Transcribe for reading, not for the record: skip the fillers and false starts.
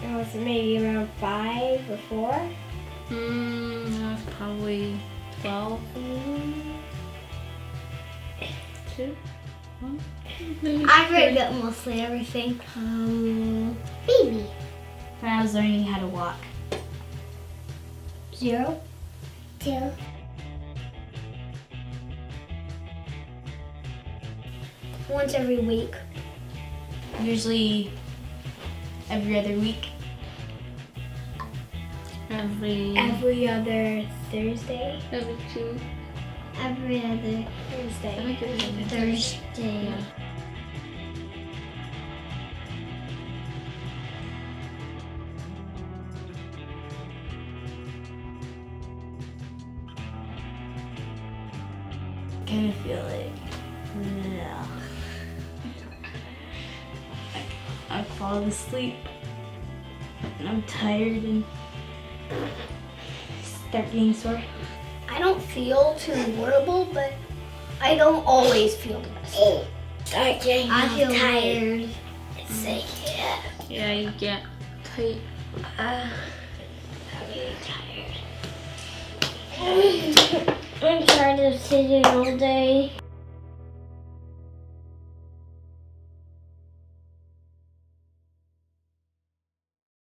I was maybe around 5 or 4. I was probably 12. 2, 1. I forget mostly everything. Baby. When I was learning how to walk. 0. 2. Once every week. Usually every other week. Every other Thursday. Every 2. Every other Thursday. Thursday. Kind of feel like, yeah. I fall asleep and I'm tired and start getting sore. I don't feel too horrible, but I don't always feel the best. I feel tired. It's like, yeah. Yeah, you get tight. I'm really tired. I'm tired of sitting all day.